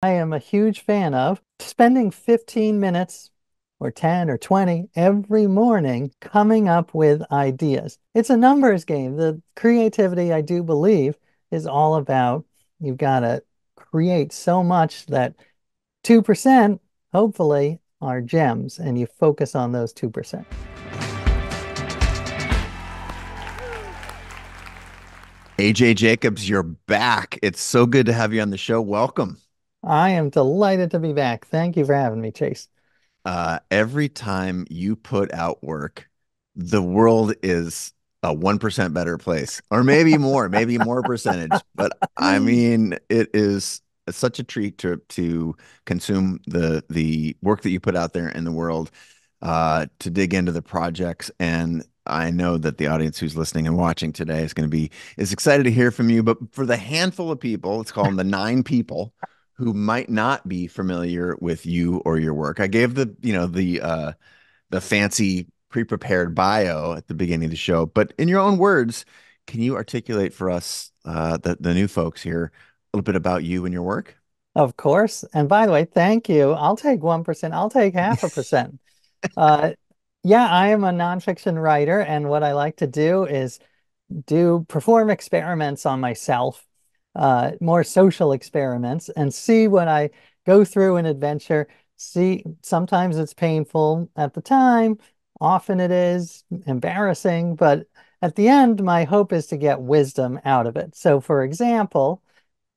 I am a huge fan of spending 15 minutes or 10 or 20 every morning coming up with ideas. It's a numbers game. The creativity, I do believe, is all about you've got to create so much that 2%, hopefully, are gems, and you focus on those 2%. A.J.Jacobs, you're back. It's so good to have you on the show. Welcome. I am delighted to be back. Thank you for having me, Chase. Every time you put out work, the world is a 1% better place, or maybe more percentage. But I mean, it is such a treat to consume the work that you put out there in the world, to dig into the projects. And I know that the audience who's listening and watching today is excited to hear from you. But for the handful of people, let's call them the nine people who might not be familiar with you or your work. I gave the fancy pre-prepared bio at the beginning of the show, but in your own words, can you articulate for us, the new folks here, a little bit about you and your work? Of course. And by the way, thank you. I'll take 1%. I'll take half a percent. Uh, yeah, I am a nonfiction writer, and what I like to do is do perform experiments on myself, more social experiments, and see what I go through an adventure. See, sometimes it's painful at the time, often it is embarrassing, but at the end, my hope is to get wisdom out of it. So, for example,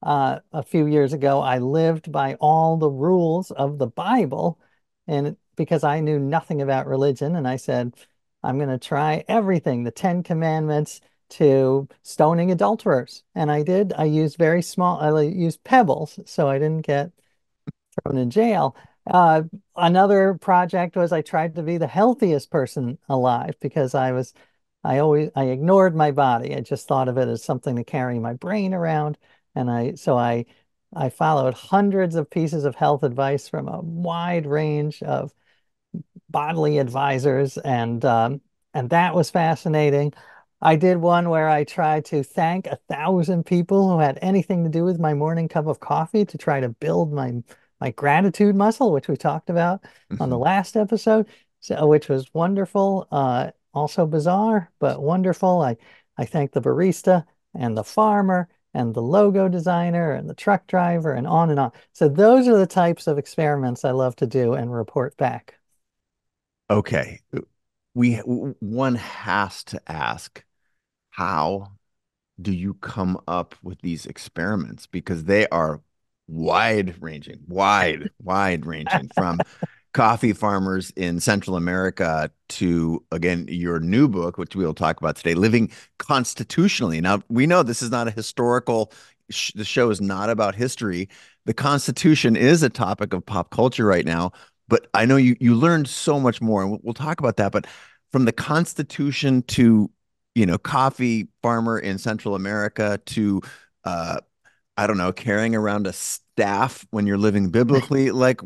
a few years ago, I lived by all the rules of the Bible, and because I knew nothing about religion, and I said, I'm going to try everything, the Ten Commandments to stoning adulterers. And I did. I used very small, I used pebbles, so I didn't get thrown in jail. Uh, Another project was I tried to be the healthiest person alive because I ignored my body. I just thought of it as something to carry my brain around. I followed hundreds of pieces of health advice from a wide range of bodily advisors, and that was fascinating. I did one where I tried to thank 1,000 people who had anything to do with my morning cup of coffee to try to build my gratitude muscle, which we talked about on the Mhm. last episode, so which was wonderful. Also bizarre, but wonderful. I thanked the barista and the farmer and the logo designer and the truck driver and on and on. So those are the types of experiments I love to do and report back. Okay. One has to ask, how do you come up with these experiments? Because they are wide ranging from coffee farmers in Central America to, again, your new book, which we will talk about today, Living Constitutionally. Now, we know this is not a historical, the show is not about history. The Constitution is a topic of pop culture right now, but I know you learned so much more, and we'll talk about that. But from the Constitution to, coffee farmer in Central America to, uh, I don't know, carrying around a staff when you're living biblically, like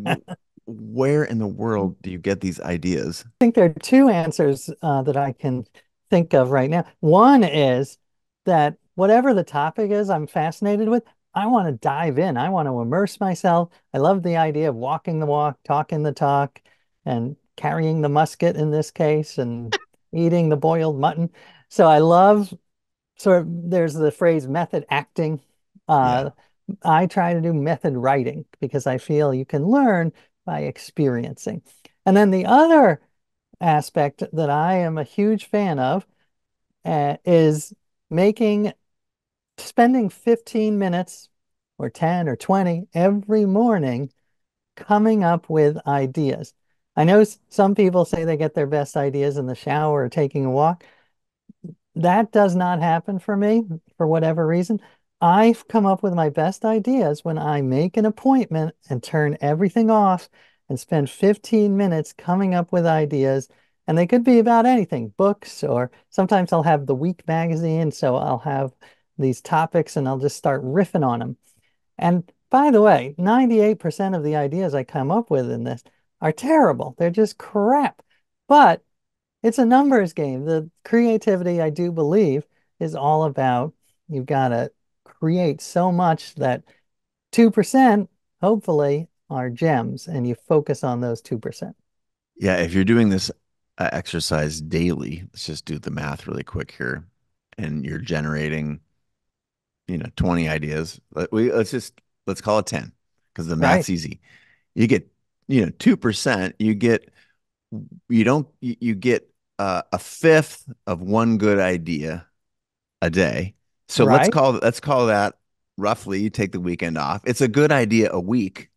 where in the world do you get these ideas? Think there are two answers that I can think of right now. One is that whatever the topic is I'm fascinated with, I want to dive in. I want to immerse myself. I love the idea of walking the walk, talking the talk, and carrying the musket in this case, and eating the boiled mutton. So I love there's the phrase method acting. Yeah. Uh, I try to do method writing because I feel you can learn by experiencing. And then the other aspect that I am a huge fan of is making spending 15 minutes or 10 or 20 every morning coming up with ideas. I know some people say they get their best ideas in the shower or taking a walk. That does not happen for me for whatever reason. I've come up with my best ideas when I make an appointment and turn everything off and spend 15 minutes coming up with ideas. And they could be about anything, books, or sometimes I'll have the week magazine. So I'll have these topics and I'll just start riffing on them. And by the way, 98% of the ideas I come up with in this are terrible. They're just crap. But it's a numbers game. The creativity, I do believe, is all about you've got to create so much that 2% hopefully are gems and you focus on those 2%. Yeah, if you're doing this exercise daily, let's just do the math really quick here, and you're generating, 20 ideas. Let's call it 10 because the Right, math's easy. You get, 2%, you get a fifth of one good idea a day. So right. let's call that roughly, you take the weekend off. It's a good idea a week.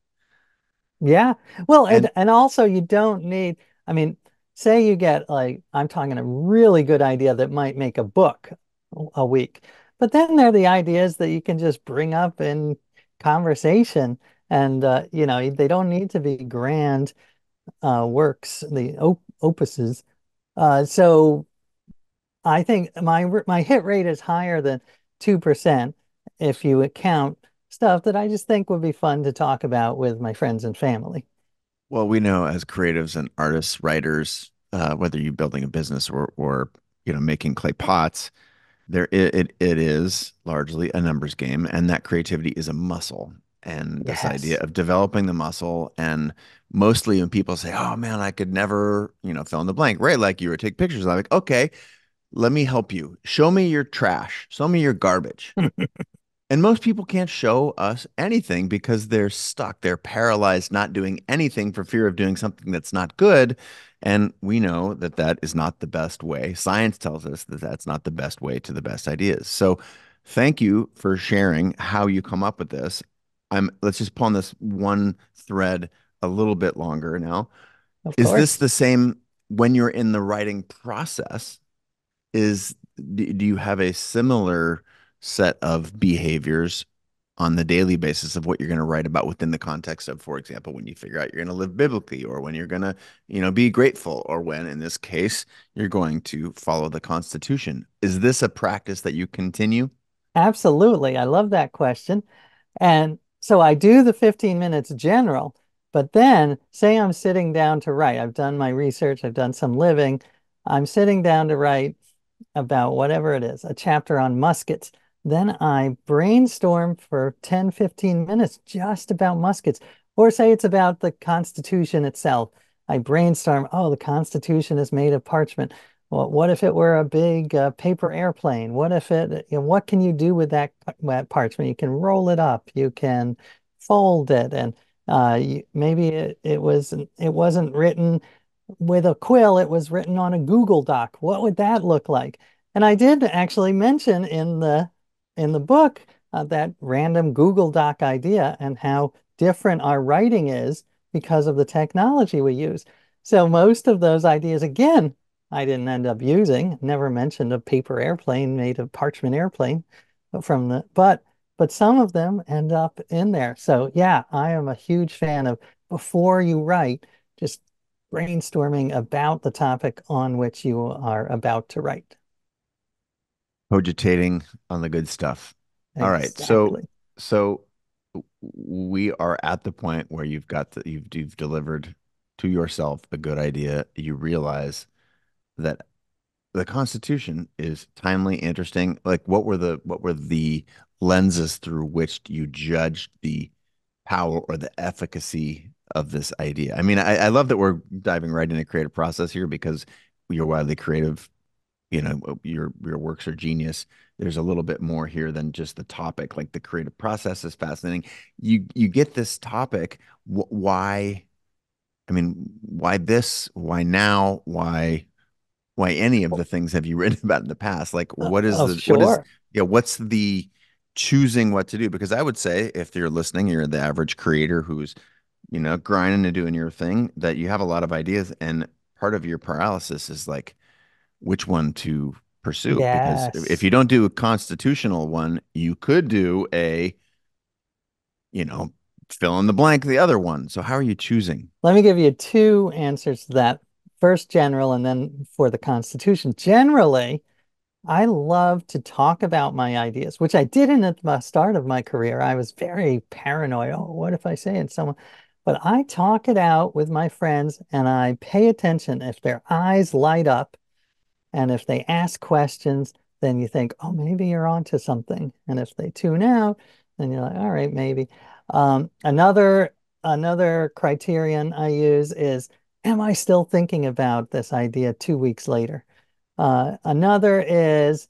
Yeah. Well, And and also you don't need, I mean, say you get like, I'm talking a really good idea that might make a book a week. But then there are the ideas that you can just bring up in conversation and they don't need to be grand works, the opuses. So I think my hit rate is higher than 2% if you account stuff that I just think would be fun to talk about with my friends and family. well, we know as creatives and artists, writers, whether you're building a business or making clay pots, it is largely a numbers game, and that creativity is a muscle. And this idea Yes. of developing the muscle, and mostly when people say, "Oh man, I could never, fill in the blank," right? Like you were take pictures. I'm like, okay, let me help you. Show me your trash. Show me your garbage. And most people can't show us anything because they're stuck. They're paralyzed, not doing anything for fear of doing something that's not good. And we know that that is not the best way. Science tells us that that's not the best way to the best ideas. So thank you for sharing how you come up with this. Let's just pull on this one thread a little bit longer now. Of Is this course. the same when you're in the writing process? Do you have a similar set of behaviors on the daily basis of what you're going to write about within the context of, for example, when you figure out you're going to live biblically, or when you're going to, be grateful, or when, in this case, you're going to follow the Constitution? Is this a practice that you continue? Absolutely. I love that question. And so I do the 15 minutes general, but then say I'm sitting down to write. I've done my research, I've done some living. I'm sitting down to write about whatever it is, a chapter on muskets. Then I brainstorm for 10, 15 minutes just about muskets. Or say it's about the Constitution itself. I brainstorm, oh, the Constitution is made of parchment. Well, what if it were a big paper airplane? What if what can you do with that parchment? You can roll it up, you can fold it, and maybe it wasn't written with a quill, it was written on a Google Doc. What would that look like? And I did actually mention in the book that random Google Doc idea and how different our writing is because of the technology we use. So most of those ideas, again, I didn't end up using. Never mentioned a paper airplane made of parchment airplane but some of them end up in there. So yeah, I am a huge fan of before you write, just brainstorming about the topic on which you are about to write. Cogitating on the good stuff. All right. Exactly. So we are at the point where you've delivered to yourself a good idea. You realize that the Constitution is timely, interesting. Like what were the lenses through which you judged the power or the efficacy of this idea? I mean, I love that we're diving right into creative process here because you're widely creative. Your works are genius. There's a little bit more here than just the topic. Like the creative process is fascinating. You get this topic. Why? I mean, why this? Why now? Why any of the things have you written about in the past? Like Oh, sure. what's the choosing what to do? Because I would say if you're listening, you're the average creator who's, grinding and doing your thing, that you have a lot of ideas. And part of your paralysis is like which one to pursue. Because if Yes. you don't do a constitutional one, you could do you know, fill in the blank, the other one. So how are you choosing? Let me give you two answers to that. First, general, and then for the Constitution. Generally, I love to talk about my ideas, which I didn't at the start of my career. I was very paranoid. Oh, what if I say it? Someone, but I talk it out with my friends and I pay attention. If their eyes light up and if they ask questions, then you think, oh, maybe you're onto something. And if they tune out, then you're like, all right, maybe. Another criterion I use is, am I still thinking about this idea 2 weeks later? Another is,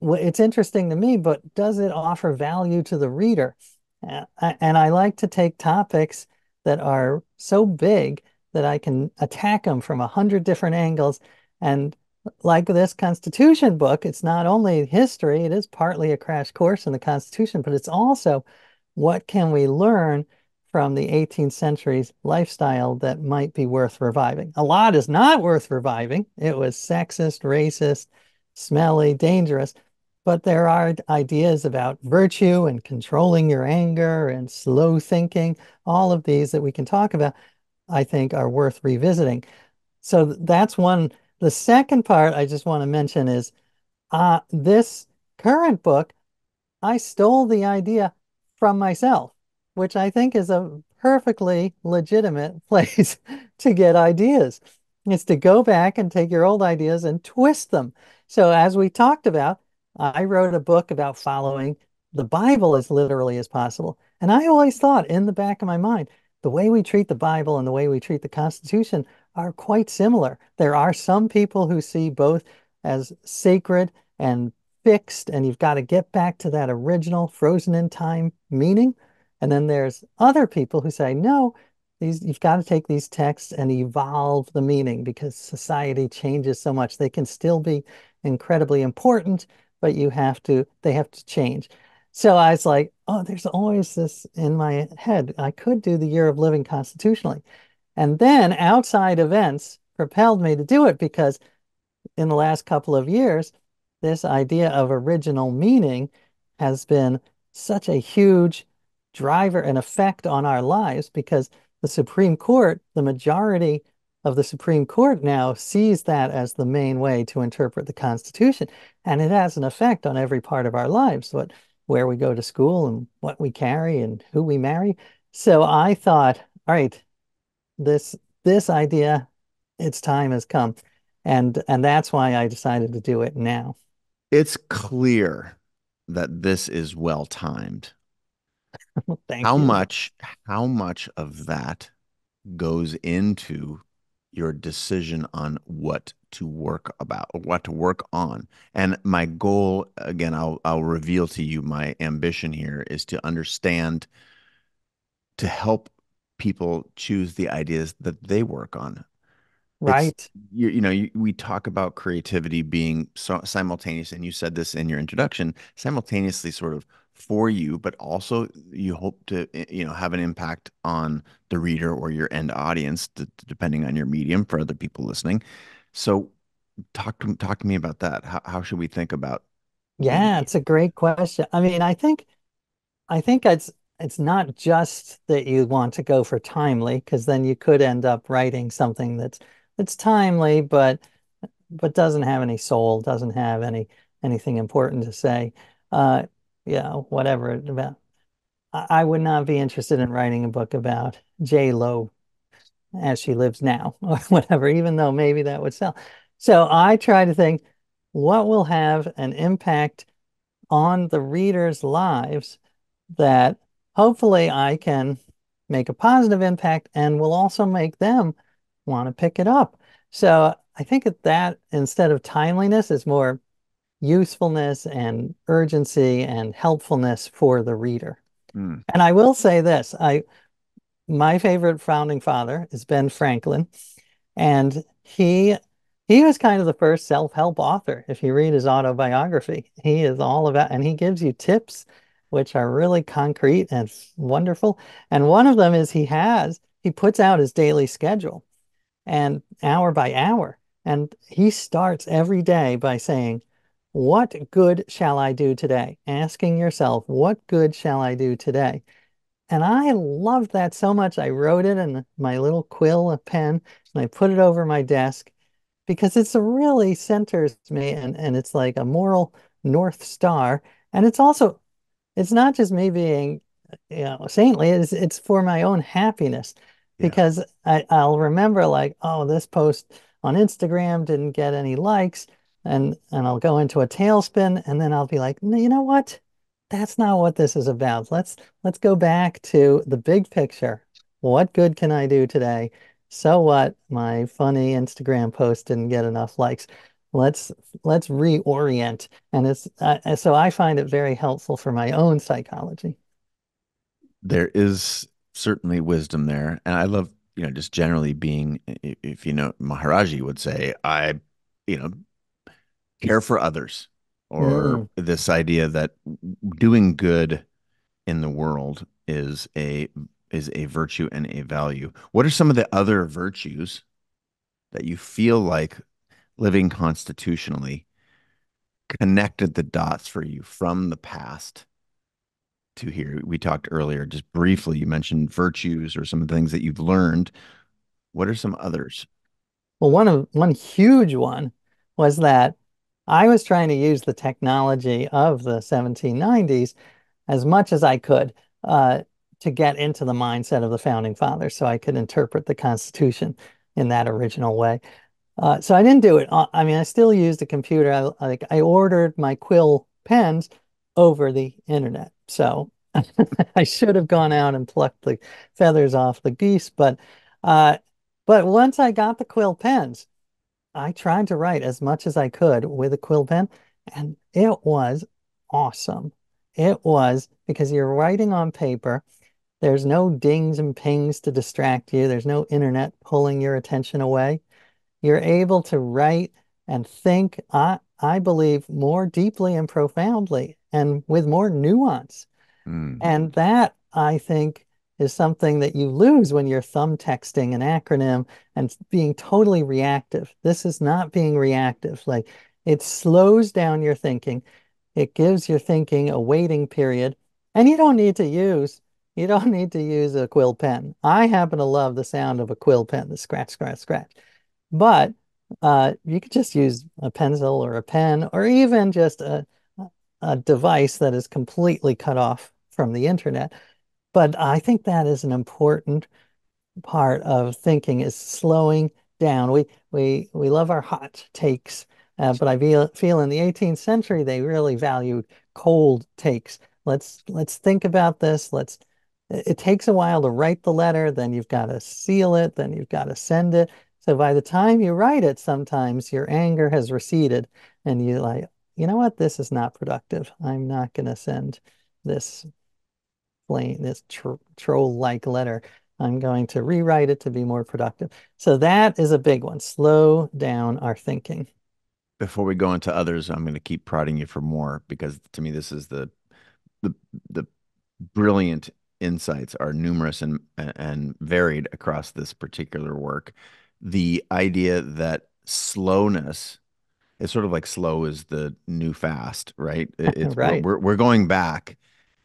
it's interesting to me, but does it offer value to the reader? And I like to take topics that are so big that I can attack them from 100 different angles. And like this Constitution book, it's not only history, it is partly a crash course in the Constitution, but it's also what can we learn from the 18th century's lifestyle that might be worth reviving. A lot is not worth reviving. It was sexist, racist, smelly, dangerous. But there are ideas about virtue and controlling your anger and slow thinking. All of these that we can talk about, I think, are worth revisiting. So that's one. The second part I just want to mention is this current book I stole the idea from myself, which I think is a perfectly legitimate place to get ideas. It's to go back and take your old ideas and twist them. So, as we talked about, I wrote a book about following the Bible as literally as possible. And I always thought in the back of my mind, the way we treat the Bible and the way we treat the Constitution are quite similar. There are some people who see both as sacred and fixed, and you've got to get back to that original frozen in time meaning. And then there's other people who say, no, these you've got to take these texts and evolve the meaning because society changes so much. They can still be incredibly important, but they have to change. So I was like, oh, there's always this in my head. I could do the year of living constitutionally. And then outside events propelled me to do it because in the last couple of years, this idea of original meaning has been such a huge driver and effect on our lives because the Supreme Court, the majority of the Supreme Court now sees that as the main way to interpret the Constitution. And it has an effect on every part of our lives, where we go to school and what we carry and who we marry. So I thought, all right, this this idea, its time has come. And that's why I decided to do it now. It's clear that this is well timed. Thank How you. much, how much of that goes into your decision on what to work about, what to work on? And my goal, again, I'll reveal to you my ambition here is to understand, to help people choose the ideas that they work on. It's Right. we talk about creativity being so simultaneous, and you said this in your introduction, simultaneously sort of for you, but also you hope to have an impact on the reader or your end audience, depending on your medium for other people listening. So talk to me about that. How should we think about Yeah, the it's a great question. I mean, I think it's not just that you want to go for timely, because then you could end up writing something that's timely, but doesn't have any soul, doesn't have anything important to say. Uh, whatever about. I would not be interested in writing a book about J Lo as she lives now or whatever, even though maybe that would sell. So I try to think what will have an impact on the readers' lives that hopefully I can make a positive impact and will also make them want to pick it up. So I think that instead of timeliness is more usefulness and urgency and helpfulness for the reader. Hmm. And I will say this, my favorite founding father is Ben Franklin, and he was kind of the first self-help author. If you read his autobiography, he is all about, and he gives you tips which are really concrete and wonderful. And one of them is he puts out his daily schedule and hour by hour, and he starts every day by saying, "What good shall I do today?" Asking yourself, "What good shall I do today?" And I loved that so much. I wrote it in my little quill, a pen, and I put it over my desk because it's a really centers me and it's like a moral North Star. And it's not just me being, saintly, it's for my own happiness Yeah. because I'll remember like, oh, this post on Instagram didn't get any likes, and I'll go into a tailspin, and then I'll be like, "No, you know what? that's not what this is about. Let's go back to the big picture. What good can I do today? So what? My funny Instagram post didn't get enough likes. Let's let's reorient. And so I find it very helpful for my own psychology. There is certainly wisdom there. And I love, just generally being, if Maharaji would say, you know, care for others, or Mm. this idea that doing good in the world is a virtue and a value. What are some of the other virtues that you feel like living constitutionally connected the dots for you from the past to here? We talked earlier, just briefly, you mentioned virtues or some of the things that you've learned. What are some others? Well, one huge one was that I was trying to use the technology of the 1790s as much as I could uh, to get into the mindset of the founding fathers so I could interpret the Constitution in that original way. So I didn't do it. I mean, I still used a computer. I ordered my quill pens over the internet. So I should have gone out and plucked the feathers off the geese. Uh, but once I got the quill pens, I tried to write as much as I could with a quill pen, and it was awesome. It was because you're writing on paper. There's no dings and pings to distract you. There's no internet pulling your attention away. You're able to write and think, I believe, more deeply and profoundly and with more nuance. Mm, And that, I think, is something that you lose when you're thumb texting an acronym and being totally reactive. This is not being reactive. Like it slows down your thinking. It gives your thinking a waiting period. And you don't need to use a quill pen. I happen to love the sound of a quill pen, the scratch, scratch, scratch. But you could just use a pencil or a pen or even just a device that is completely cut off from the internet. But I think that is an important part of thinking is slowing down. We love our hot takes, but I feel in the 18th century they really valued cold takes. Let's think about this. It takes a while to write the letter, then you've got to seal it, then you've got to send it. So by the time you write it, sometimes your anger has receded and you like, you know what? This is not productive. I'm not going to send this this troll-like letter. I'm going to rewrite it to be more productive. So that is a big one. Slow down our thinking. Before we go into others, I'm going to keep prodding you for more, because to me, this is the the brilliant insights are numerous and varied across this particular work. The idea that slowness is sort of like slow is the new fast, right? It's we're Right. we're we're going back,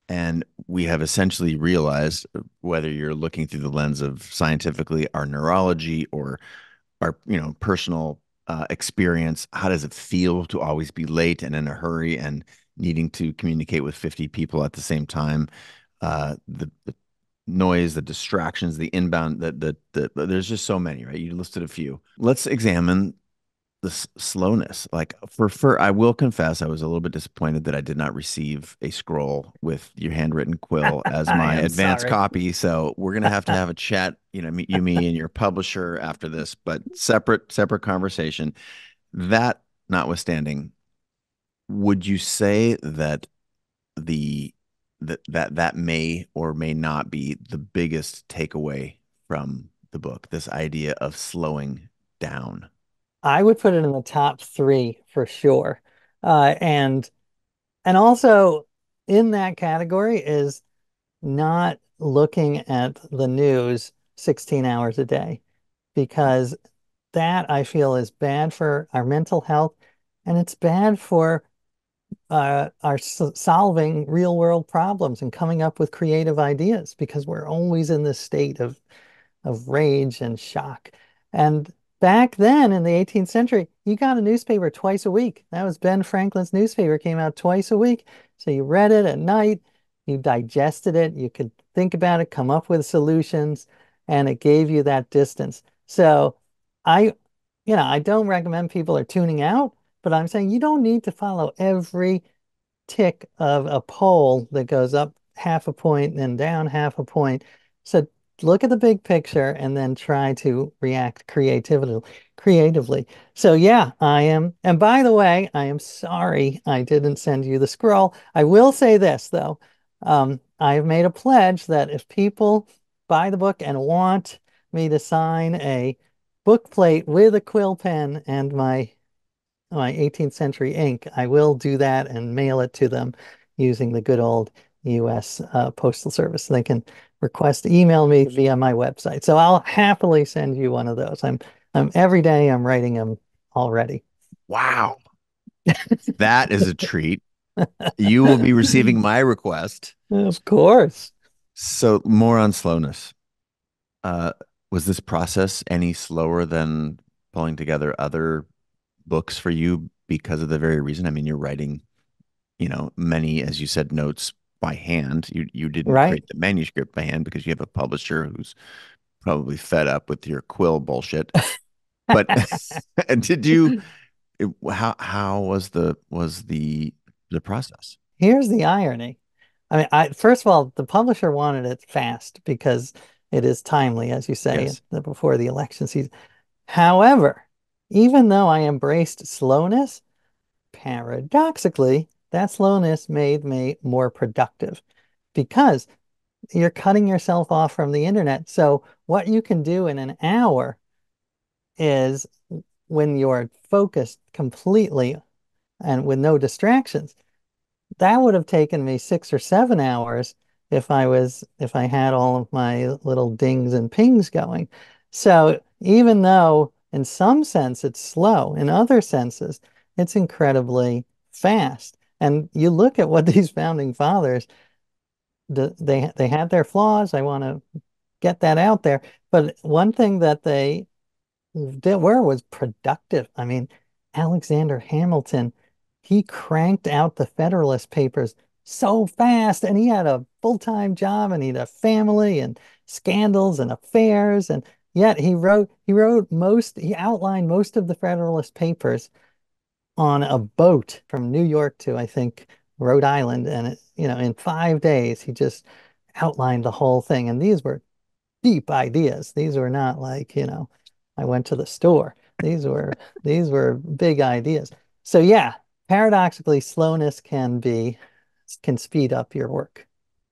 and we have essentially realized, whether you're looking through the lens of scientifically our neurology or our personal experience, how does it feel to always be late and in a hurry and needing to communicate with 50 people at the same time? The noise, the distractions, the inbound, there's just so many, right? You listed a few. Let's examine the slowness. Like, I will confess, I was a little bit disappointed that I did not receive a scroll with your handwritten quill as I my am advanced sorry. copy. So we're gonna have to have a chat, me, and your publisher after this, but separate conversation. That notwithstanding, would you say that the that may or may not be the biggest takeaway from the book, this idea of slowing down? I would put it in the top three for sure. Uh, and and also in that category is not looking at the news 16 hours a day because that I feel is bad for our mental health and it's bad for our solving real world problems and coming up with creative ideas because we're always in this state of rage and shock. And back then in the 18th century, you got a newspaper twice a week. That was Ben Franklin's newspaper, came out twice a week. So you read it at night, you digested it, you could think about it, come up with solutions, and it gave you that distance. So I, I don't recommend people are tuning out, but I'm saying you don't need to follow every tick of a pole that goes up half a point and then down half a point. So look at the big picture and then try to react creatively. So yeah, I am. And by the way, I am sorry I didn't send you the scroll. I will say this though. I have made a pledge that if people buy the book and want me to sign a book plate with a quill pen and my 18th century ink, I will do that and mail it to them using the good old US Postal Service. They can email me via my website. So I'll happily send you one of those. I'm every day I'm writing them already. Wow. That is a treat. You will be receiving my request. Of course. So more on slowness. Uh, was this process any slower than pulling together other books for you because of the very reason? I mean, you're writing, many, as you said, notes by hand. You didn't Right. create the manuscript by hand because you have a publisher who's probably fed up with your quill bullshit. But did you? How was the process? Here's the irony. I mean, first of all, the publisher wanted it fast because it is timely, as you say, Yes, before the election season. However, even though I embraced slowness, paradoxically, that slowness made me more productive because you're cutting yourself off from the internet. So what you can do in an hour is when you're focused completely and with no distractions, that would have taken me 6 or 7 hours if I had all of my little dings and pings going. So even though in some sense it's slow, in other senses it's incredibly fast. And you look at what these founding fathers, they had their flaws. I want to get that out there. But one thing that they did were was productive. I mean, Alexander Hamilton, he cranked out the Federalist Papers so fast, and he had a full-time job, and he had a family, and scandals and affairs, and yet he outlined most of the Federalist Papers on a boat from New York to, I think, Rhode Island, and in 5 days he just outlined the whole thing. And these were deep ideas. These were not like, I went to the store. These were big ideas. So yeah, paradoxically, slowness can speed up your work.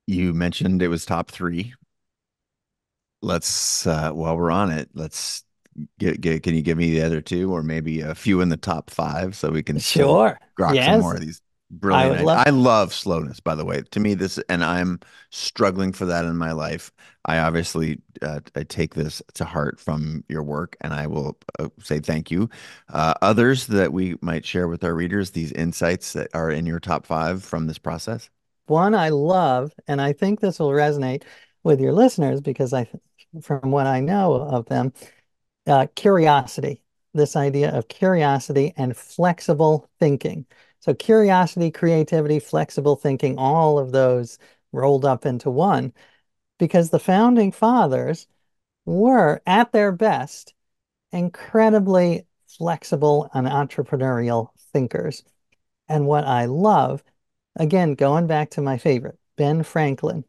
you mentioned it was top three. Let's while we're on it, let's get can you give me the other two or maybe a few in the top five so we can still Sure. grok some more Yes, of these I brilliant would ideas. love. I love slowness, by the way. To me, this and I'm struggling for that in my life. I obviously I take this to heart from your work, and I will say thank you. Others that we might share with our readers, these insights that are in your top five from this process. One I love, and I think this will resonate with your listeners because from what I know of them, curiosity, this idea of curiosity and flexible thinking. So curiosity, creativity, flexible thinking, all of those rolled up into one because the founding fathers were at their best incredibly flexible and entrepreneurial thinkers. And what I love, again, going back to my favorite, Ben Franklin,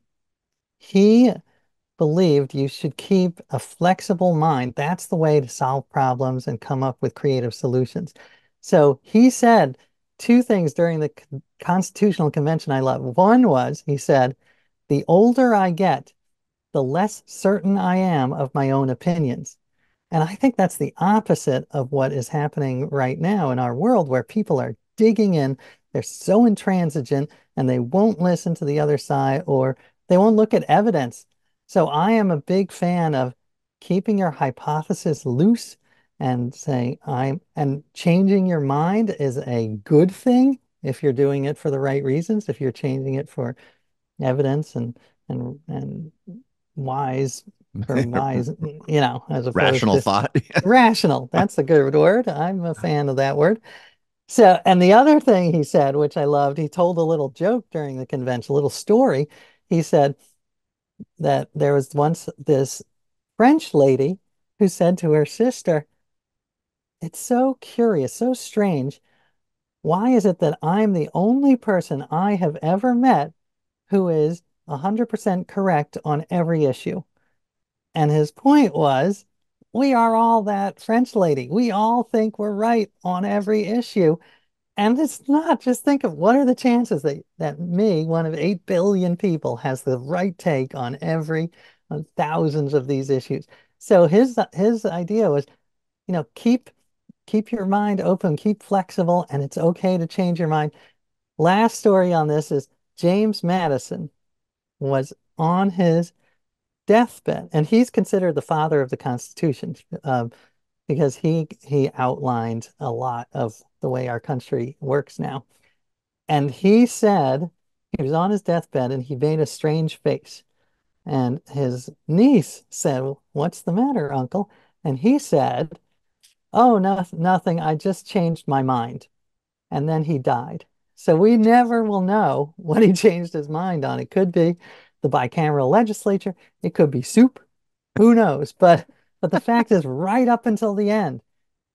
he believed you should keep a flexible mind. That's the way to solve problems and come up with creative solutions. So he said two things during the Constitutional Convention I love. One was, he said, the older I get, the less certain I am of my own opinions. And I think that's the opposite of what is happening right now in our world, where people are digging in, they're so intransigent, and they won't listen to the other side or they won't look at evidence. So I am a big fan of keeping your hypothesis loose and saying and changing your mind is a good thing if you're doing it for the right reasons, if you're changing it for evidence and wise wise, as opposed Rational to thought. rational. That's a good word. I'm a fan of that word. So, and the other thing he said, which I loved, he told a little joke during the convention, a little story. He said that there was once this French lady who said to her sister, "It's so curious, so strange. Why is it that I'm the only person I have ever met who is 100% correct on every issue? And his point was, we are all that French lady. We all think we're right on every issue. And it's not. Just think of what are the chances that me, one of 8 billion people, has the right take on on thousands of these issues. So his idea was, keep your mind open, keep flexible, and it's okay to change your mind. Last story on this is James Madison was on his deathbed, and he's considered the father of the Constitution, because he outlined a lot of the way our country works now. And he said he was on his deathbed and he made a strange face. And his niece said, "Well, what's the matter, uncle?" And he said, "Oh, no, nothing. I just changed my mind." And then he died. So we never will know what he changed his mind on. It could be the bicameral legislature, it could be soup. Who knows? But the fact is, right up until the end,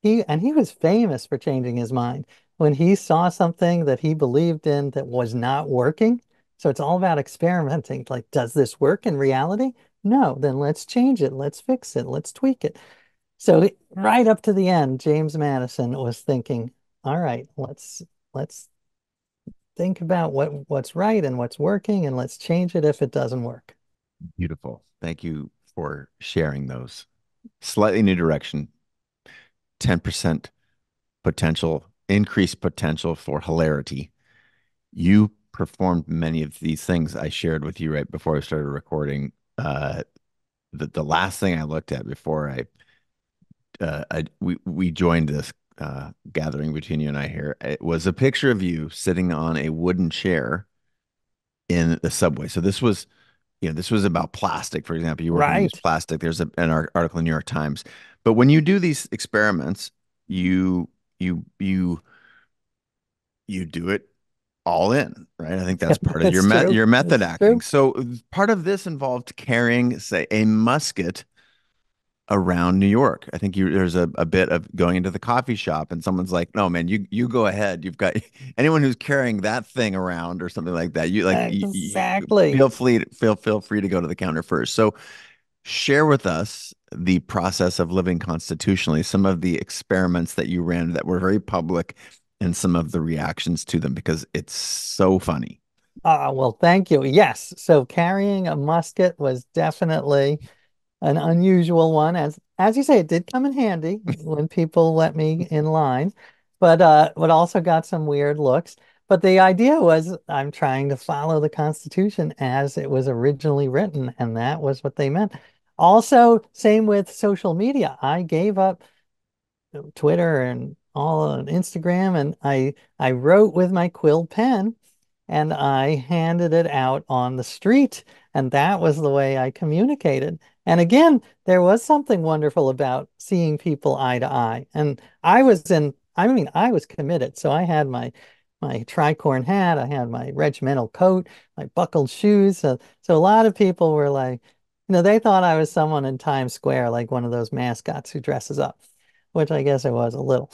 he was famous for changing his mind when he saw something that he believed in that was not working. So it's all about experimenting. Like, does this work in reality? No, then let's change it. Let's fix it. Let's tweak it. So right up to the end, James Madison was thinking, all right, let's think about what's right and what's working, and let's change it if it doesn't work. Beautiful. Thank you for sharing those. Slightly new direction, 10% potential, increased potential for hilarity. You performed many of these things I shared with you right before I started recording. The last thing I looked at before we joined this gathering between you and I here, it was a picture of you sitting on a wooden chair in the subway. So this was about plastic, for example. You weren't going to use Right. plastic. There's article in New York Times. But when you do these experiments, you you you you do it all in, right? I think that's part of It's true. your method It's acting. true. So part of this involved carrying, say, a musket around New York. I think there's a bit of going into the coffee shop and someone's like, "No, man, you go ahead. You've got anyone who's carrying that thing around or something like that. You Exactly. feel free to go to the counter first." So share with us the process of living constitutionally, some of the experiments that you ran that were very public and some of the reactions to them because it's so funny. Well, thank you. Yes. So carrying a musket was definitely an unusual one. As you say, it did come in handy when people let me in line, but also got some weird looks. But the idea was I'm trying to follow the Constitution as it was originally written, and that was what they meant. Also, same with social media. I gave up Twitter and all on Instagram, and I wrote with my quill pen and I handed it out on the street, and that was the way I communicated. And again, there was something wonderful about seeing people eye to eye. And I was committed. So I had my tricorn hat, I had my regimental coat, my buckled shoes. So a lot of people were like, they thought I was someone in Times Square, like one of those mascots who dresses up, which I guess I was a little.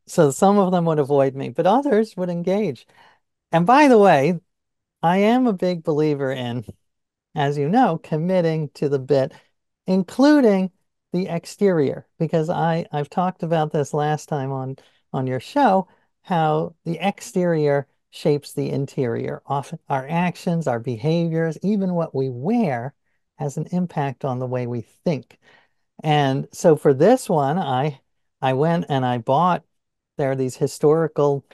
So some of them would avoid me, but others would engage. And by the way, I am a big believer in, as you know, committing to the bit, including the exterior, because I've talked about this last time on your show, how the exterior shapes the interior. Often our actions, our behaviors, even what we wear has an impact on the way we think. And so for this one, I went and I bought, there are these historical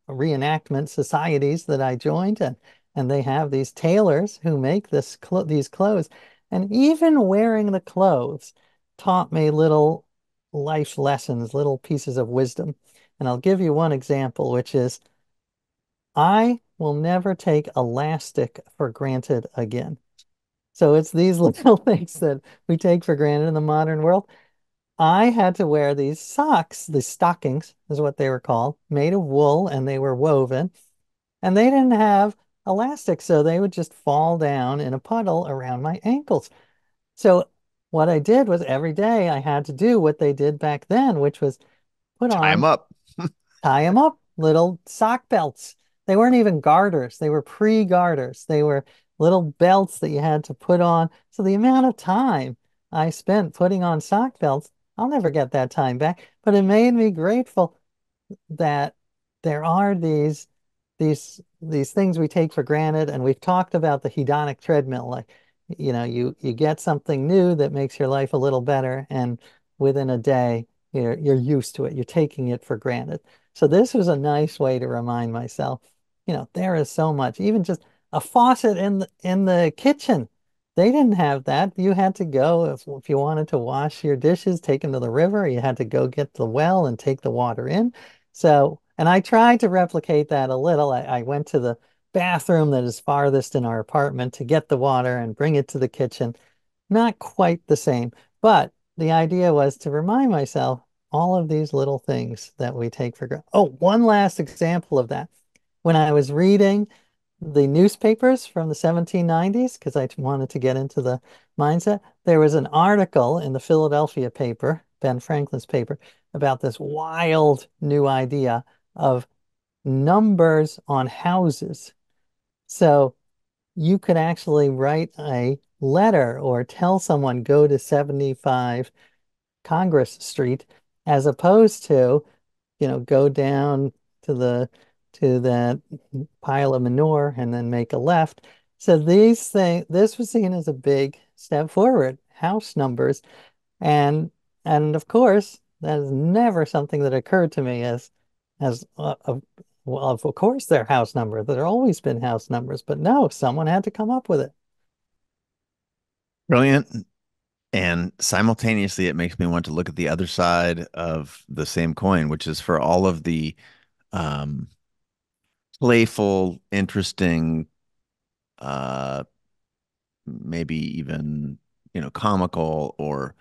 reenactment societies that I joined, and they have these tailors who make these clothes. And even wearing the clothes taught me little life lessons, little pieces of wisdom. And I'll give you one example, which is I will never take elastic for granted again. So it's these little things that we take for granted in the modern world. I had to wear these socks, these stockings is what they were called, made of wool, and they were woven. And they didn't have elastic, so they would just fall down in a puddle around my ankles. So what I did was every day I had to do what they did back then, which was put Tie on, them up. tie them up. little sock belts. They weren't even garters. They were pre-garters. They were little belts that you had to put on. So the amount of time I spent putting on sock belts, I'll never get that time back, but it made me grateful that there are these things we take for granted, and we've talked about the hedonic treadmill. Like, you get something new that makes your life a little better, and within a day, you're used to it. You're taking it for granted. So this was a nice way to remind myself, there is so much, even just a faucet in the kitchen. They didn't have that. You had to go if you wanted to wash your dishes, take them to the river. You had to go get the well and take the water in. So, and I tried to replicate that a little. I went to the bathroom that is farthest in our apartment to get the water and bring it to the kitchen. Not quite the same, but the idea was to remind myself all of these little things that we take for granted. Oh, one last example of that. When I was reading the newspapers from the 1790s, because I wanted to get into the mindset, there was an article in the Philadelphia paper, Ben Franklin's paper, about this wild new idea of numbers on houses. So you could actually write a letter or tell someone go to 75 Congress Street, as opposed to, go down to the to that pile of manure and then make a left. So this was seen as a big step forward, house numbers. And and of course, that is never something that occurred to me as well, of course they're house numbers. There always been house numbers, but no, someone had to come up with it. Brilliant. And simultaneously, it makes me want to look at the other side of the same coin, which is for all of the um, playful, interesting, uh, maybe even, comical, or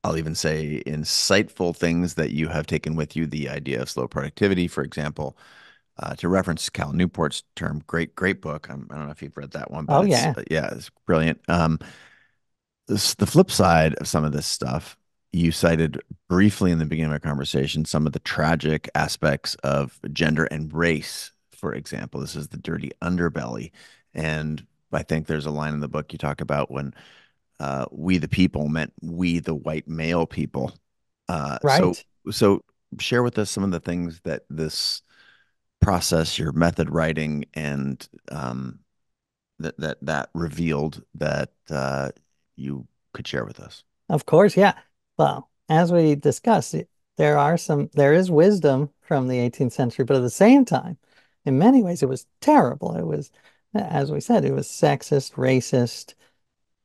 I'll even say insightful things that you have taken with you. The idea of slow productivity, for example, to reference Cal Newport's term, great, great book. I don't know if you've read that one, but Oh yeah, yeah, it's brilliant. The flip side of some of this stuff, you cited briefly in the beginning of our conversation some of the tragic aspects of gender and race, for example. This is the dirty underbelly. And I think there's a line in the book you talk about when we the people meant we the white male people. Uh, so right. so share with us some of the things that this process, your method writing, and that revealed that you could share with us. Of course, yeah. Well, as we discussed, there is wisdom from the 18th century, but at the same time, in many ways, it was terrible. It was, as we said, it was sexist, racist,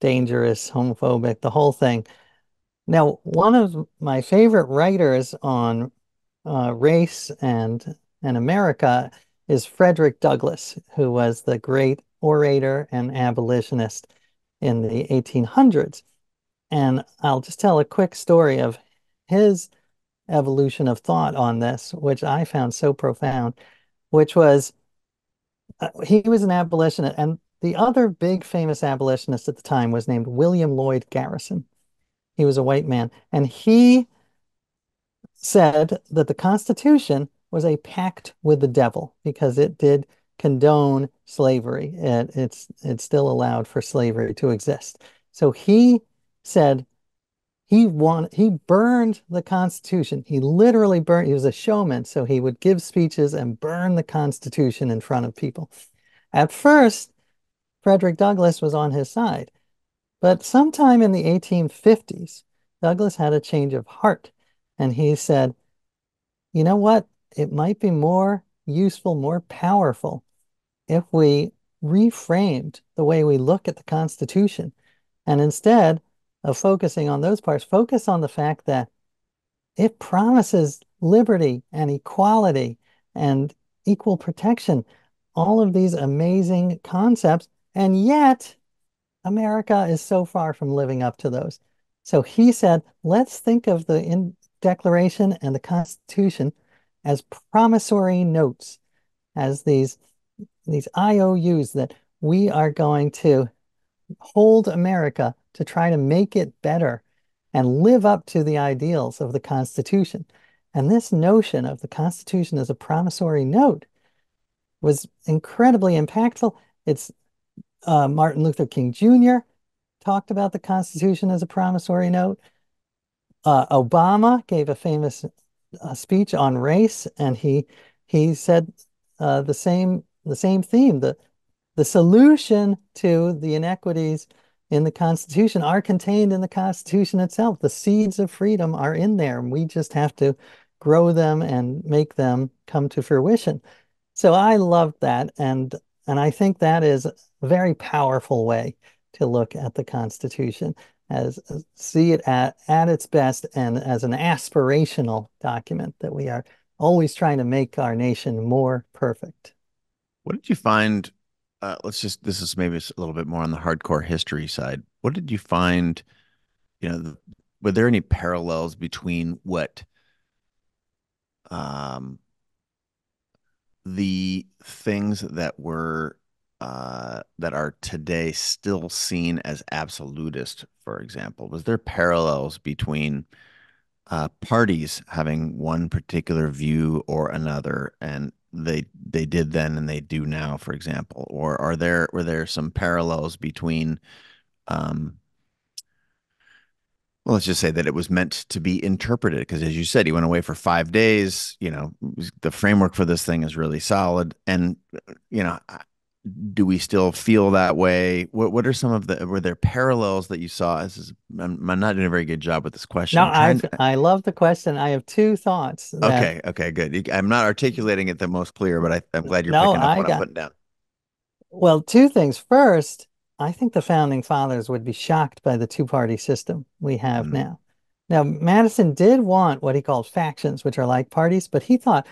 dangerous, homophobic, the whole thing. Now, one of my favorite writers on race and America is Frederick Douglass, who was the great orator and abolitionist in the 1800s. And I'll just tell a quick story of his evolution of thought on this, which I found so profound, which was he was an abolitionist, and the other big famous abolitionist at the time was named William Lloyd Garrison. He was a white man, and he said that the Constitution was a pact with the devil because it did condone slavery. It still allowed for slavery to exist. So he said he burned the Constitution. He literally burned, he was a showman, so he would give speeches and burn the Constitution in front of people. At first, Frederick Douglass was on his side, but sometime in the 1850s, Douglass had a change of heart, and he said, you know what? It might be more useful, more powerful if we reframed the way we look at the Constitution, and instead of focusing on those parts, focus on the fact that it promises liberty and equality and equal protection, all of these amazing concepts, and yet America is so far from living up to those. So he said, let's think of the Declaration and the Constitution as promissory notes, as these IOUs that we are going to hold America to try to make it better and live up to the ideals of the Constitution. And this notion of the Constitution as a promissory note was incredibly impactful. It's Martin Luther King Jr. talked about the Constitution as a promissory note. Obama gave a famous speech on race, and he said the same theme. The solution to the inequities in the Constitution are contained in the Constitution itself. The seeds of freedom are in there, and we just have to grow them and make them come to fruition. So I love that, and I think that is a very powerful way to look at the Constitution as see it at its best and as an aspirational document that we are always trying to make our nation more perfect. What did you find? This is maybe a little bit more on the hardcore history side. What did you find? Were there any parallels between what um, the things that are today still seen as absolutist, for example? Was there parallels between parties having one particular view or another, and they did then and they do now, for example? Or were there some parallels between um, well, let's just say that it was meant to be interpreted because, as you said, he went away for 5 days. The framework for this thing is really solid. And, you know, do we still feel that way? What are some of were there parallels that you saw? I'm not doing a very good job with this question. Now, I'm trying. I love the question. I have two thoughts that Okay, okay, good. I'm not articulating it the most clear, but I'm glad you're no, picking up I what I'm got putting down. well, two things. First, I think the founding fathers would be shocked by the two-party system we have Mm, now. Now, Madison did want what he called factions, which are like parties, but he thought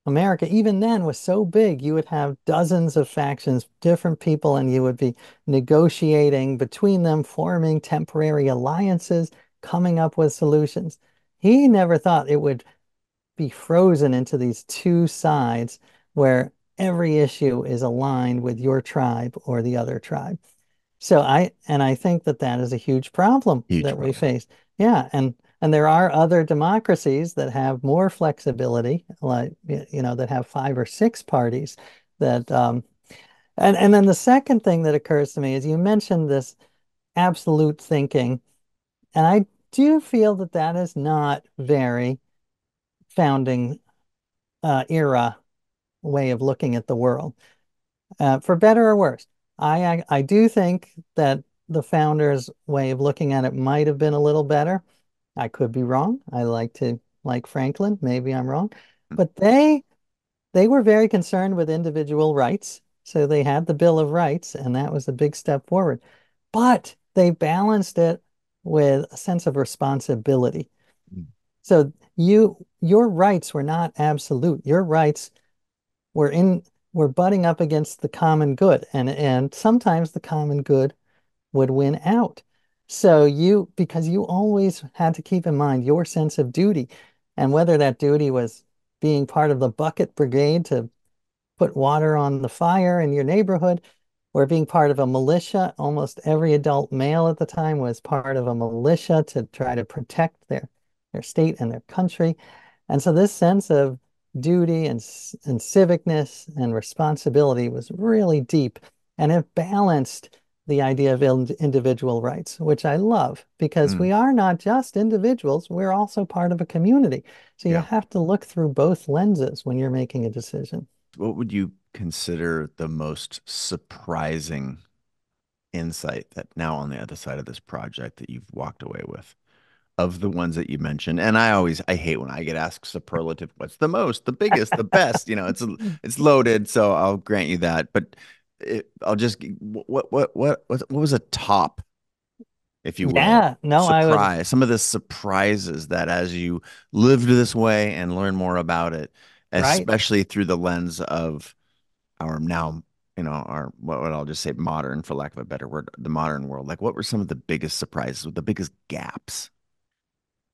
America, even then, was so big, you would have dozens of factions, different people, and you would be negotiating between them, forming temporary alliances, coming up with solutions. He never thought it would be frozen into these two sides where every issue is aligned with your tribe or the other tribe. I think that that is a huge problem huge that we problem. face. Yeah, and there are other democracies that have more flexibility, like that have five or six parties that and then the second thing that occurs to me is you mentioned this absolute thinking, and I do feel that that is not very founding era way of looking at the world, for better or worse. I do think that the founders' way of looking at it might have been a little better. I could be wrong. I like to like Franklin. Maybe I'm wrong, but they were very concerned with individual rights. So they had the Bill of Rights, and that was a big step forward. But they balanced it with a sense of responsibility. So your rights were not absolute. Your rights were in were butting up against the common good, and sometimes the common good would win out. So because you always had to keep in mind your sense of duty, and whether that duty was being part of the bucket brigade to put water on the fire in your neighborhood, or being part of a militia. Almost every adult male at the time was part of a militia to try to protect their state and their country. And so this sense of duty and civicness and responsibility was really deep, and it balanced the idea of individual rights, which I love because Mm, we are not just individuals, we're also part of a community. So you yeah. have to look through both lenses when you're making a decision. What would you consider the most surprising insight that now on the other side of this project that you've walked away with of the ones that you mentioned? And I hate when I get asked superlative, what's the most, the biggest, the best? It's loaded, so I'll grant you that. But I'll just what was a top, if you will, Yeah, no, I would, surprise? Some of the surprises that as you lived this way and learn more about it, right. especially through the lens of our now, our what I'll just say modern, for lack of a better word, the modern world. Like, what were some of the biggest surprises, with the biggest gaps?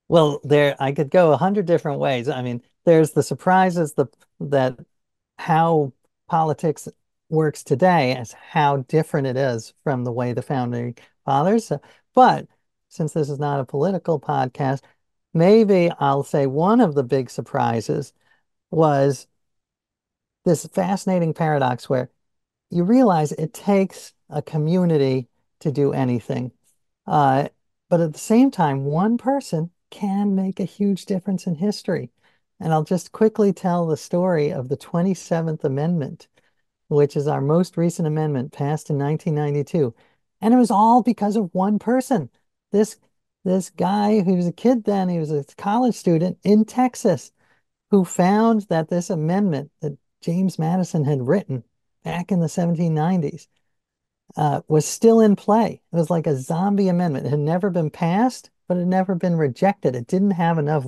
Well, I could go 100 different ways. I mean, there's the surprises that how politics works today as how different it is from the way the founding fathers. But since this is not a political podcast, maybe I'll say one of the big surprises was this fascinating paradox where you realize it takes a community to do anything. Uh, but at the same time, one person can make a huge difference in history. And I'll just quickly tell the story of the 27th Amendment, which is our most recent amendment passed in 1992. And it was all because of one person. This this guy who was a kid then, he was a college student in Texas who found that this amendment that James Madison had written back in the 1790s was still in play. It was like a zombie amendment. It had never been passed, but it had never been rejected. It didn't have enough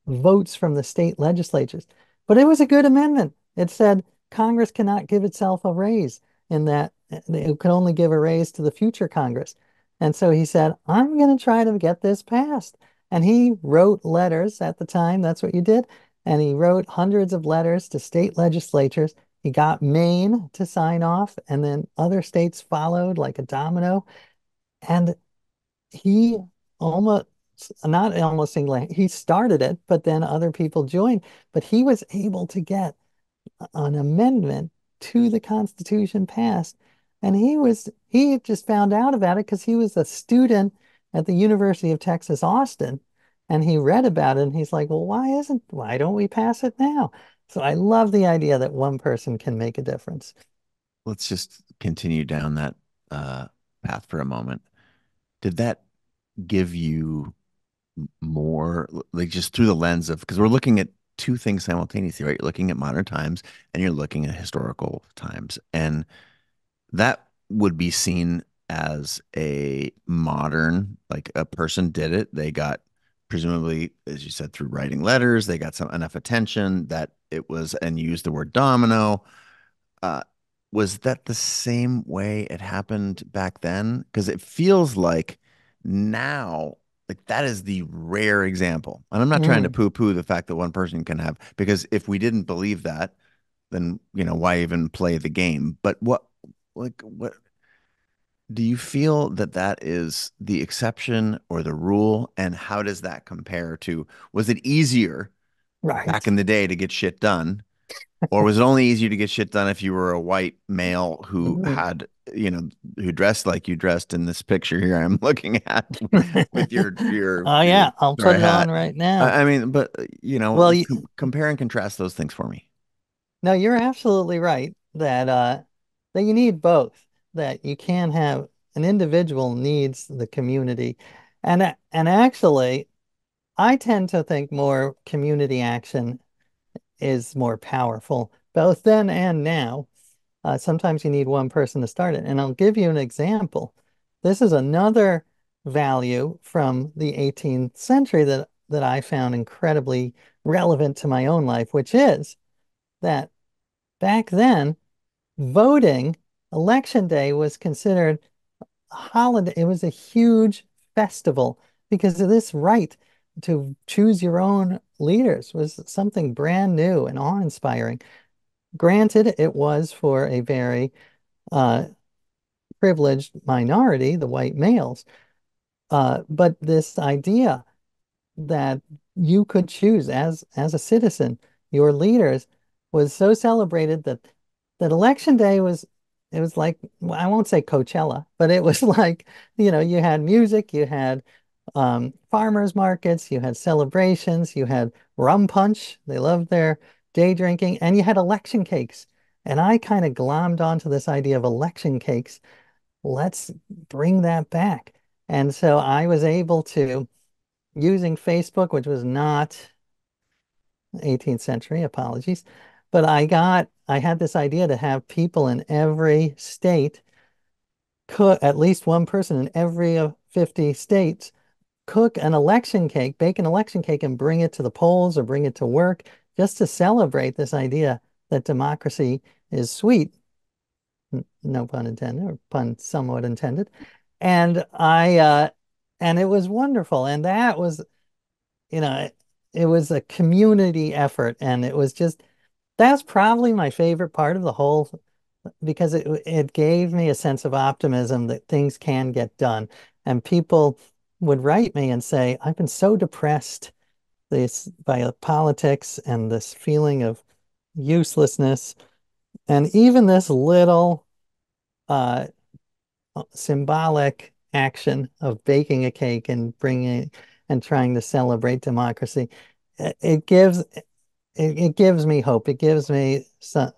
votes from the state legislatures. But it was a good amendment. It said Congress cannot give itself a raise in that it could only give a raise to the future Congress. And so he said, I'm going to try to get this passed. And he wrote letters at the time. That's what you did. And he wrote hundreds of letters to state legislatures. He got Maine to sign off, and then other states followed like a domino. And he almost, not almost single, he started it, but then other people joined. But he was able to get an amendment to the Constitution passed. And he just found out about it because he was a student at the University of Texas, Austin. And he read about it and he's like, well, why don't we pass it now? So I love the idea that one person can make a difference. Let's just continue down that uh, path for a moment. Did that give you more, like just through the lens of, because we're looking at two things simultaneously, right? You're looking at modern times and you're looking at historical times. And that would be seen as a modern, like a person did it. They got, presumably, as you said, through writing letters, they got some enough attention that it was, and you used the word domino. Uh, was that the same way it happened back then? Because it feels like now, like that is the rare example. And I'm not trying to Mm, poo-poo the fact that one person can have, because if we didn't believe that, then, why even play the game? But what do you feel that that is the exception or the rule? And how does that compare to, was it easier back right. in the day to get shit done? Or was it only easier to get shit done if you were a white male who Mm. had, who dressed like you dressed in this picture here I'm looking at with Oh your yeah, I'll put straw it on hat? right now. I mean, but Well, compare and contrast those things for me. no, you're absolutely right that you need both. That you can have an individual needs the community. And actually, I tend to think more community action is more powerful, both then and now. Sometimes you need one person to start it. And I'll give you an example. This is another value from the 18th century that I found incredibly relevant to my own life, which is that back then, voting, election day was considered a holiday. It was a huge festival because of this right to choose your own leaders was something brand new and awe-inspiring. Granted, it was for a very uh, privileged minority, the white males. But this idea that you could choose as a citizen your leaders was so celebrated that election day was it was like well, I won't say Coachella, but it was like you had music, you had farmers markets, you had celebrations, you had rum punch. They loved their day drinking, and you had election cakes. And I kind of glommed onto this idea of election cakes. Let's bring that back. And so I was able to, using Facebook, which was not 18th century, apologies, but I had this idea to have people in every state cook, at least one person in every of 50 states cook an election cake, bake an election cake and bring it to the polls or bring it to work just to celebrate this idea that democracy is sweet. No pun intended, or pun somewhat intended. And and it was wonderful. And that was, you know, it was a community effort. And it was just, that's probably my favorite part of the whole, because it gave me a sense of optimism that things can get done. And people would write me and say, I've been so depressed. this by politics and this feeling of uselessness, and even this little uh, symbolic action of baking a cake and bringing and trying to celebrate democracy. It gives it gives me hope. It gives me some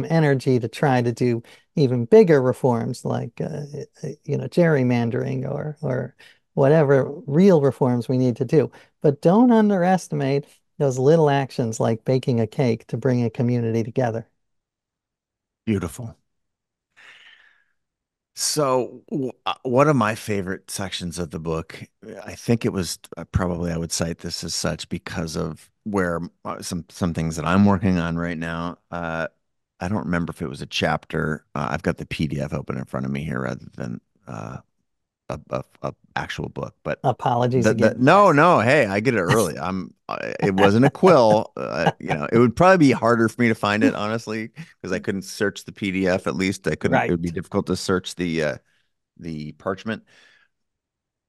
energy to try to do even bigger reforms like gerrymandering or whatever real reforms we need to do. But don't underestimate those little actions like baking a cake to bring a community together. Beautiful. So, one of my favorite sections of the book, I think it was probably I would cite this as such because of where some things that I'm working on right now. I don't remember if it was a chapter. I've got the PDF open in front of me here rather than a actual book. But Apologies the again. no, no, hey, I get it early. It wasn't a quill. It would probably be harder for me to find it, honestly, because I couldn't search the PDF. At least I couldn't. It would be Right. difficult to search the parchment.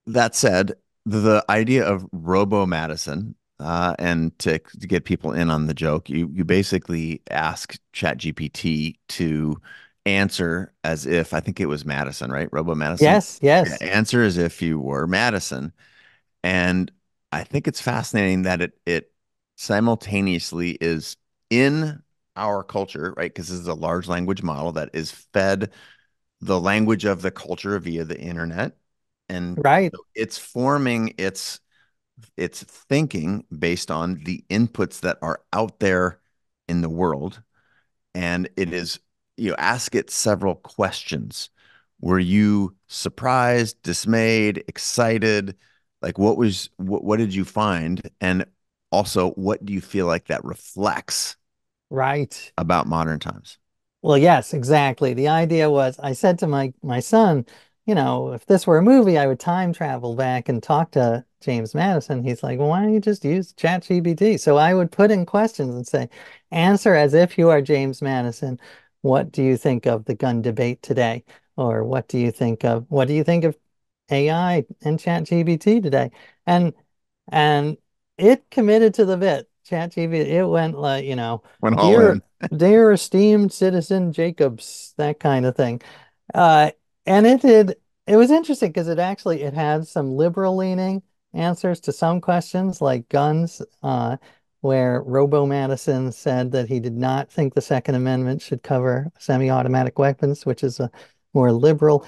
That said, the idea of Robo Madison, and to get people in on the joke, you basically ask ChatGPT to answer as if I think it was Madison, right? Robo Madison. Yes, Yeah, yes. answer as if you were Madison. And I think it's fascinating that it simultaneously is in our culture, right? Because this is a large language model that is fed the language of the culture via the internet. And Right, so it's forming its thinking based on the inputs that are out there in the world. And it is, ask it several questions. Were you surprised, dismayed, excited? Like what did you find? And also, what do you feel like that reflects right. about modern times? Well, yes, exactly. The idea was I said to my son, if this were a movie, I would time travel back and talk to James Madison. He's like, well, why don't you just use ChatGPT? So I would put in questions and say, answer as if you are James Madison. What do you think of the gun debate today? Or what do you think of AI and ChatGPT today? And and it committed to the bit. ChatGPT, it went like, Went all dear in. dear esteemed citizen Jacobs, that kind of thing. Uh, and it was interesting because it had some liberal leaning answers to some questions like guns, where Robo Madison said that he did not think the Second Amendment should cover semi-automatic weapons, which is a more liberal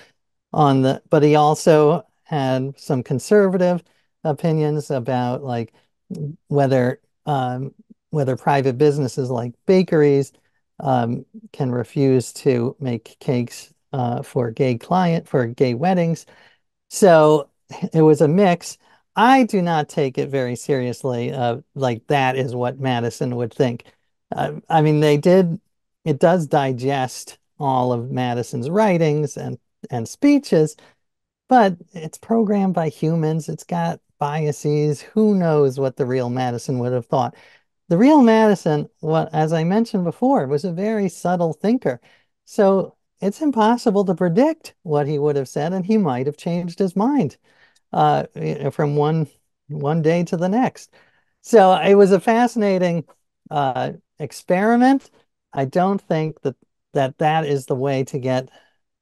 but he also had some conservative opinions about like whether whether private businesses like bakeries can refuse to make cakes for gay weddings. So it was a mix. I do not take it very seriously. Like that is what Madison would think. I mean, it does digest all of Madison's writings and speeches, but it's programmed by humans. It's got biases. Who knows what the real Madison would have thought? The real Madison, what, as I mentioned before, was a very subtle thinker. So it's impossible to predict what he would have said, and he might have changed his mind from one day to the next. So it was a fascinating experiment. I don't think that is the way to get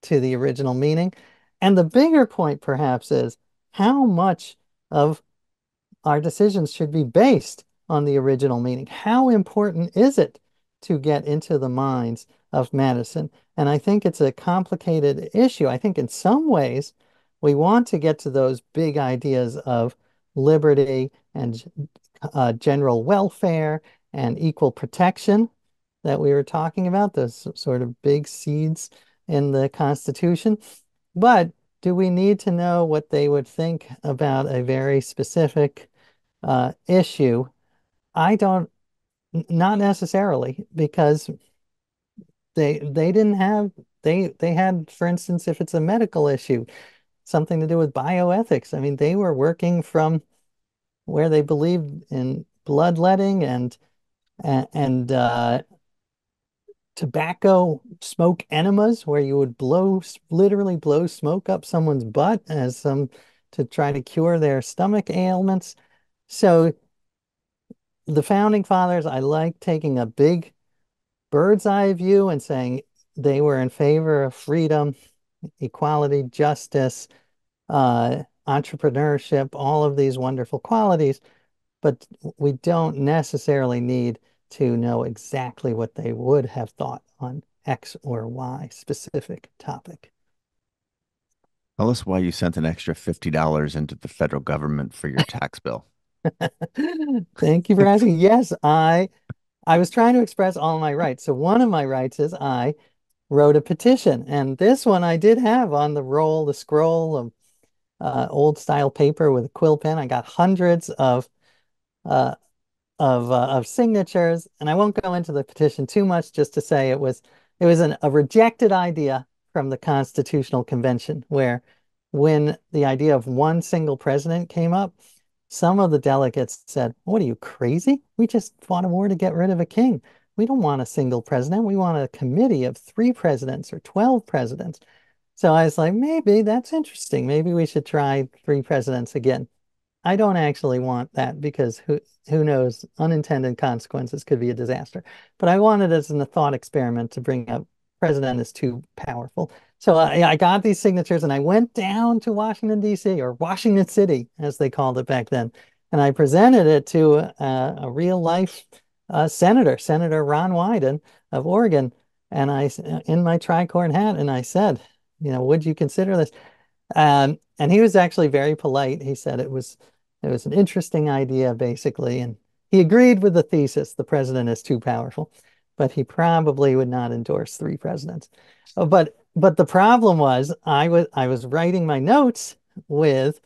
to the original meaning. And the bigger point, perhaps, is how much of our decisions should be based on the original meaning. How important is it to get into the minds of Madison? And I think it's a complicated issue. I think in some ways we want to get to those big ideas of liberty and general welfare and equal protection that we were talking about, those sort of big seeds in the Constitution. But do we need to know what they would think about a very specific issue? I don't, not necessarily, because they didn't have they had, for instance, if it's a medical issue, something to do with bioethics. I mean, they were working from where they believed in bloodletting and tobacco smoke enemas, where you would literally blow smoke up someone's butt as some to try to cure their stomach ailments. So the founding fathers, I like taking a big bird's eye view and saying they were in favor of freedom, equality, justice, entrepreneurship, all of these wonderful qualities, but we don't necessarily need to know exactly what they would have thought on X or Y specific topic. Tell us why you sent an extra $50 into the federal government for your tax bill. Thank you for asking. Yes, I was trying to express all my rights. So one of my rights is I wrote a petition, and this one I did have on the scroll of old style paper with a quill pen. I got hundreds uh, of signatures, and I won't go into the petition too much, just to say a rejected idea from the Constitutional Convention, where when the idea of one single president came up, some of the delegates said, "What are you, crazy? We just fought a war to get rid of a king. We don't want a single president. We want a committee of 3 presidents or 12 presidents." So I was like, maybe that's interesting. Maybe we should try 3 presidents again. I don't actually want that because who knows, unintended consequences could be a disaster. But I wanted it as a thought experiment to bring up president is too powerful. So I got these signatures and I went down to Washington, D.C., or Washington City, as they called it back then. And I presented it to a real life Senator Ron Wyden of Oregon. And in my tricorn hat, and I said, would you consider this? And he was actually very polite. He said it was an interesting idea, basically, and he agreed with the thesis, the president is too powerful, but he probably would not endorse 3 presidents. But the problem was I was writing my notes with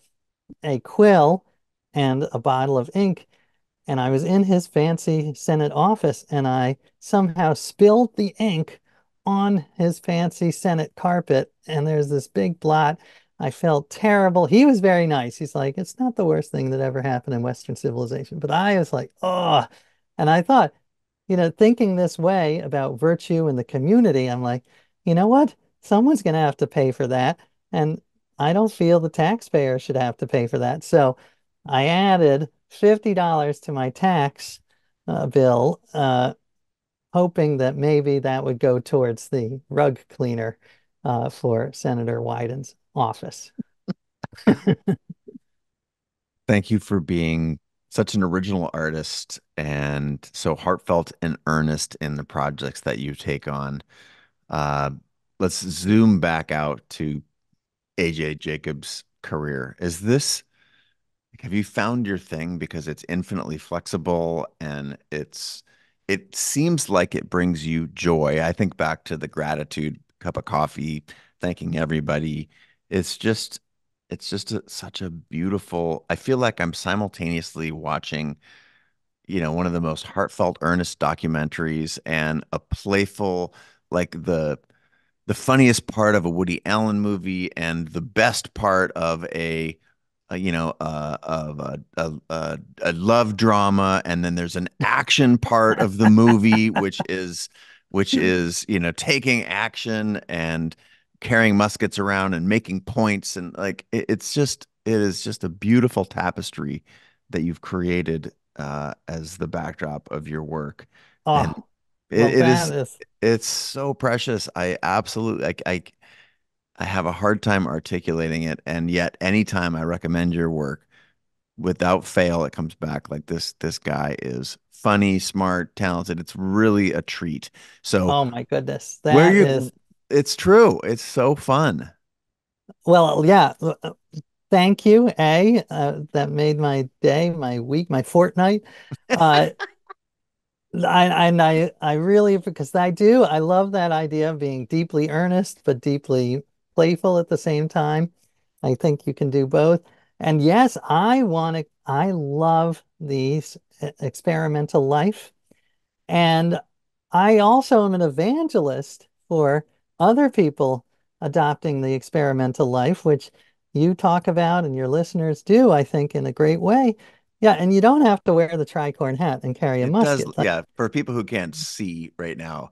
a quill and a bottle of ink, and I was in his fancy Senate office, and I somehow spilled the ink on his fancy Senate carpet, and there's this big blot. I felt terrible. He was very nice. He's like, it's not the worst thing that ever happened in Western civilization. But I was like, oh. And I thought, thinking this way about virtue in the community, I'm like, you know what? Someone's going to have to pay for that. And I don't feel the taxpayer should have to pay for that. So I added $50 to my tax bill, hoping that maybe that would go towards the rug cleaner for Senator Wyden's office. Thank you for being such an original artist and so heartfelt and earnest in the projects that you take on. Uh, let's zoom back out to A.J. Jacobs' career. Have you found your thing because it's infinitely flexible and it seems like it brings you joy. I think back to the gratitude cup of coffee, thanking everybody. It's just such a beautiful, I feel like I'm simultaneously watching, one of the most heartfelt, earnest documentaries and a playful, like the funniest part of a Woody Allen movie and the best part of a love drama, and then there's an action part of the movie, which is taking action and carrying muskets around and making points, and like it is just a beautiful tapestry that you've created as the backdrop of your work, and Oh, it, well, it that is is, it's so precious. I absolutely I have a hard time articulating it, and yet anytime I recommend your work, without fail, it comes back like this guy is funny, smart, talented. It's really a treat. So oh my goodness, where that is, you it's true. It's so fun. well, yeah. Thank you, A. That made my day, my week, my fortnight. Uh, I really, because I love that idea of being deeply earnest but deeply playful at the same time. I think you can do both. And yes, I love these experimental life. And I also am an evangelist for other people adopting the experimental life, which you talk about and your listeners do, I think, in a great way. Yeah, and you don't have to wear the tricorn hat and carry a It does, musket. yeah. For people who can't see right now,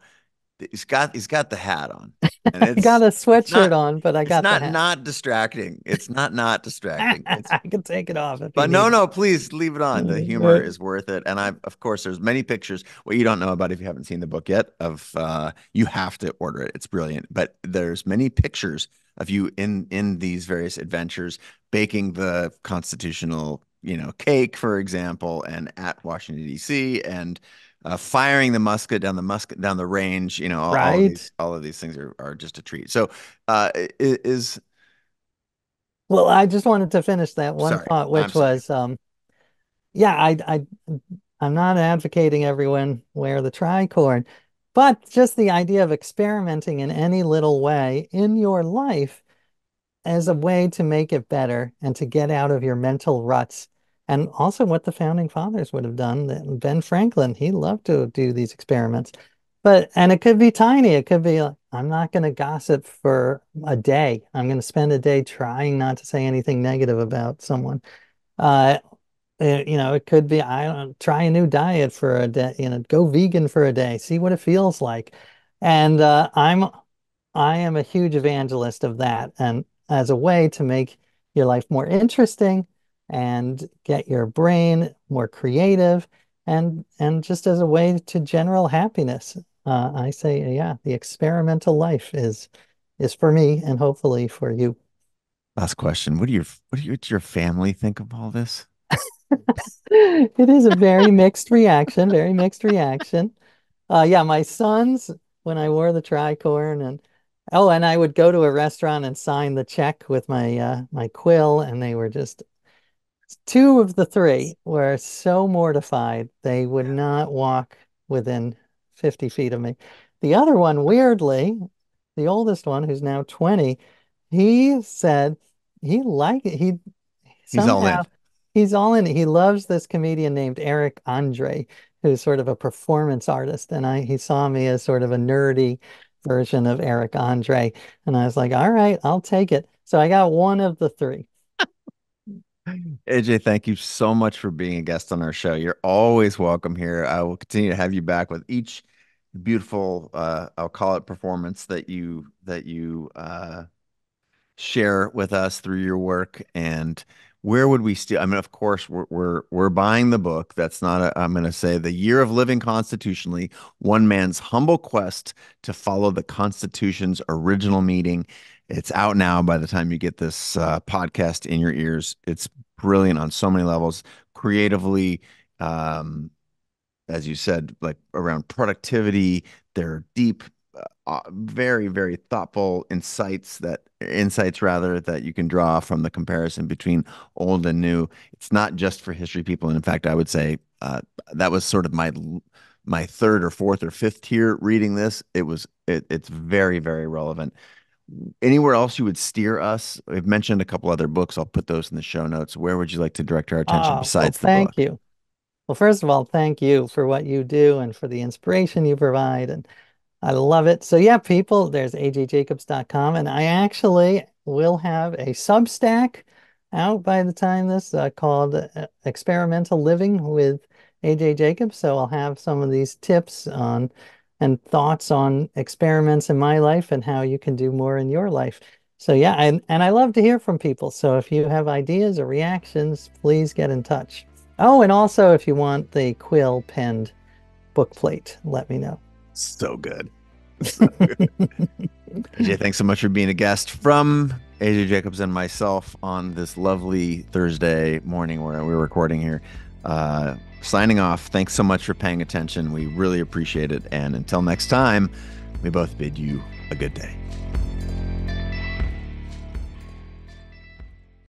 he's got the hat on, and I got a it's sweatshirt on, but I it's got the not hat. not distracting. It's not distracting. It's I can take it off if you But no, need no, please leave it on. The humor it. is worth it. And of course, there's many pictures. What you don't know about if you haven't seen the book yet, you have to order it. It's brilliant. But there's many pictures of you in these various adventures, baking the constitutional, cake, for example, and at Washington D.C. and firing the musket down the range. All of Right. these things are just a treat. So, is Well, I just wanted to finish that one sorry, thought, I'm which sorry. was, yeah, I'm not advocating everyone wear the tricorn, but just the idea of experimenting in any little way in your life as a way to make it better and to get out of your mental ruts. And also what the founding fathers would have done. Ben Franklin, he loved to do these experiments. And it could be tiny. It could be like, I'm not going to gossip for a day. I'm going to spend a day trying not to say anything negative about someone. Uh, it could be, I don't know, try a new diet for a day, go vegan for a day, see what it feels like. And I am a huge evangelist of that. And as a way to make your life more interesting and get your brain more creative and just as a way to general happiness. I say, yeah, the experimental life is for me and hopefully for you. Last question. What's your family think of all this? It is a very mixed reaction. Yeah, my sons, when I wore the tricorn and I would go to a restaurant and sign the check with my quill, and they were just two of the three were so mortified they would not walk within 50 feet of me. The other one, weirdly, the oldest one, who's now 20, he said he liked it. He He's all in. somehow he's all in. He loves this comedian named Eric Andre, who's sort of a performance artist. And he saw me as sort of a nerdy version of Eric Andre. And I was like, all right, I'll take it. So I got one of the three. AJ, thank you so much for being a guest on our show. You're always welcome here. I will continue to have you back with each beautiful, I'll call it performance that you share with us through your work. And where would we steal? I mean, of course, we're buying the book. That's not I'm going to say The Year of Living Constitutionally, One Man's Humble Quest to Follow the Constitution's Original Meaning. It's out now by the time you get this podcast in your ears. It's brilliant on so many levels, creatively, um, as you said, like around productivity. There are deep, very, very thoughtful insights rather that you can draw from the comparison between old and new. It's not just for history people. And in fact, I would say that was sort of my third or fourth or fifth tier reading this. It's very, very relevant. Anywhere else you would steer us? We've mentioned a couple other books. I'll put those in the show notes. Where would you like to direct our attention Oh, well, besides the thank book? you. Well, first of all, thank you for what you do and for the inspiration you provide. And I love it. So yeah, people, there's ajjacobs.com, and I actually will have a Substack out by the time this called Experimental Living with A.J. Jacobs. So I'll have some of these tips on and thoughts on experiments in my life and how you can do more in your life. So yeah, and I love to hear from people. So if you have ideas or reactions, please get in touch. Oh, and also if you want the quill penned book plate, let me know. So good. So good. AJ, thanks so much for being a guest from AJ Jacobs and myself on this lovely Thursday morning where we're recording here. Signing off. Thanks so much for paying attention. We really appreciate it. And until next time, we both bid you a good day.